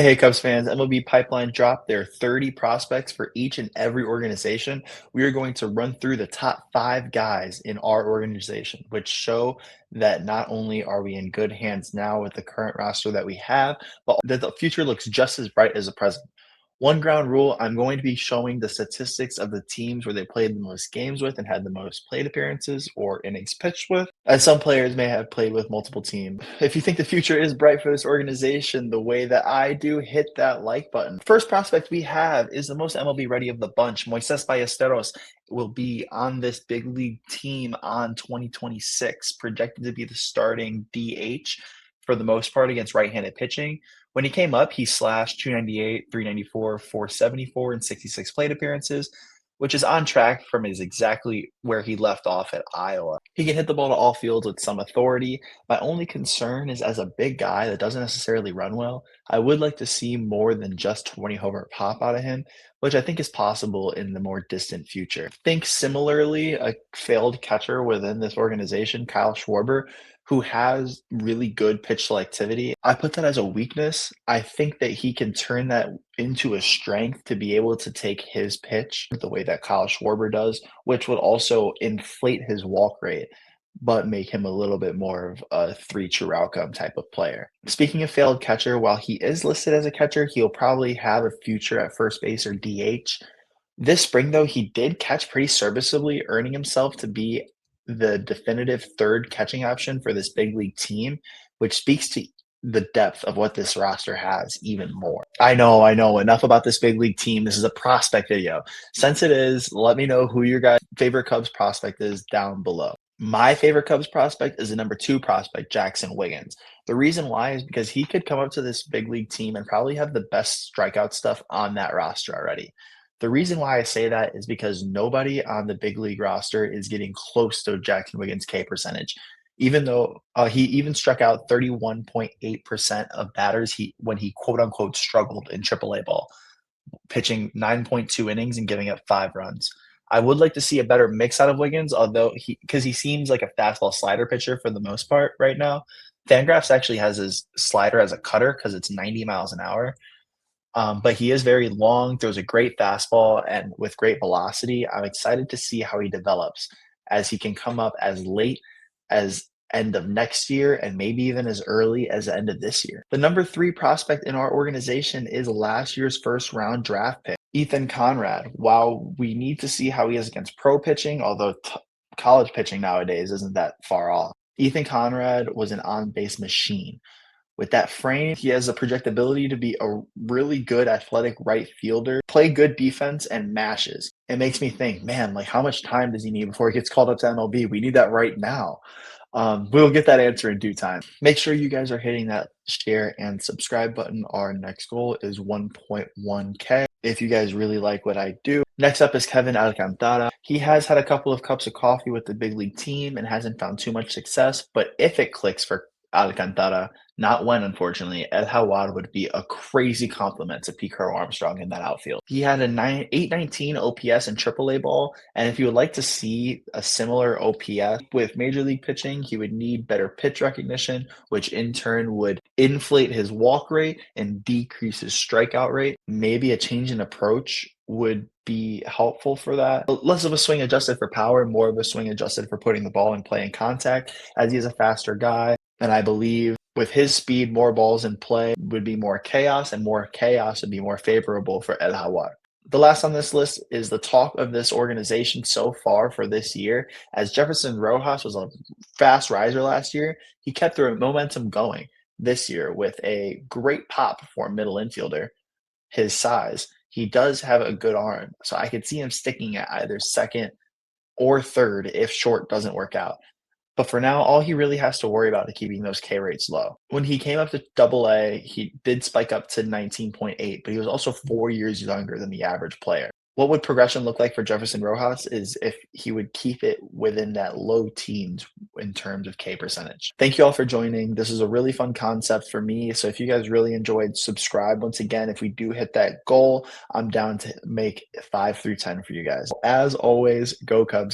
Hey, Cubs fans. MLB Pipeline dropped their 30 prospects for each and every organization. We are going to run through the top 5 guys in our organization, which show that not only are we in good hands now with the current roster that we have, but that the future looks just as bright as the present. One ground rule, I'm going to be showing the statistics of the teams where they played the most games with and had the most plate appearances or innings pitched with, as some players may have played with multiple teams. If you think the future is bright for this organization the way that I do, hit that like button. First prospect we have is the most MLB ready of the bunch. Moises Ballesteros will be on this big league team on 2026, projected to be the starting DH for the most part against right-handed pitching. When he came up, he slashed 298, 394, 474, and 66 plate appearances, which is on track from his exactly where he left off at Iowa. He can hit the ball to all fields with some authority. My only concern is as a big guy that doesn't necessarily run well, I would like to see more than just 20 homer pop out of him, which I think is possible in the more distant future. Think similarly, a failed catcher within this organization, Kyle Schwarber, who has really good pitch selectivity. I put that as a weakness. I think that he can turn that into a strength to be able to take his pitch the way that Kyle Schwarber does, which would also inflate his walk rate, but make him a little bit more of a three true outcome type of player. Speaking of failed catcher, while he is listed as a catcher, he'll probably have a future at first base or DH. This spring, though, he did catch pretty serviceably, earning himself to be the definitive third catching option for this big league team, which speaks to the depth of what this roster has even more. I know. Enough about this big league team. This is a prospect video. Since it is, let me know who your guys' favorite Cubs prospect is down below. My favorite Cubs prospect is the number 2 prospect, Jackson Wiggins. The reason why is because he could come up to this big league team and probably have the best strikeout stuff on that roster already. The reason why I say that is because nobody on the big league roster is getting close to Jackson Wiggins' K percentage. Even though he even struck out 31.8% of batters when he quote unquote struggled in AAA ball, pitching 9.2 innings and giving up 5 runs. I would like to see a better mix out of Wiggins, although because he seems like a fastball slider pitcher for the most part right now. Fangraphs actually has his slider as a cutter because it's 90 miles an hour. But he is very long, throws a great fastball, and with great velocity. I'm excited to see how he develops as he can come up as late as end of next year and maybe even as early as the end of this year. The number 3 prospect in our organization is last year's first round draft pick, Ethan Conrad. While we need to see how he is against pro pitching, although college pitching nowadays isn't that far off, Ethan Conrad was an on-base machine. With that frame, he has the projectability to be a really good athletic right fielder, play good defense, and mashes. It makes me think, man, like how much time does he need before he gets called up to MLB? We need that right now. We'll get that answer in due time. Make sure you guys are hitting that share and subscribe button. Our next goal is 1.1K. If you guys really like what I do. Next up is Kevin Alcantara. He has had a couple of cups of coffee with the big league team and hasn't found too much success, but if it clicks for Alcantara, not when, unfortunately, El Hawar would be a crazy compliment to Pete Crow Armstrong in that outfield. He had a 819 OPS in AAA ball, and if you would like to see a similar OPS with Major League pitching, he would need better pitch recognition, which in turn would inflate his walk rate and decrease his strikeout rate. Maybe a change in approach would be helpful for that. Less of a swing adjusted for power, more of a swing adjusted for putting the ball in play and contact, as he is a faster guy. And I believe with his speed, more balls in play would be more chaos, and more chaos would be more favorable for El Hawar. The last on this list is the talk of this organization so far for this year. As Jefferson Rojas was a fast riser last year, he kept the momentum going this year with a great pop for a middle infielder. His size, he does have a good arm, so I could see him sticking at either second or third if short doesn't work out. But for now, all he really has to worry about is keeping those K rates low. When he came up to AA, he did spike up to 19.8, but he was also 4 years younger than the average player. What would progression look like for Jefferson Rojas is if he would keep it within that low teens in terms of K percentage. Thank you all for joining. This is a really fun concept for me. So if you guys really enjoyed, subscribe. Once again, if we do hit that goal, I'm down to make 5 through 10 for you guys. As always, go Cubs, go.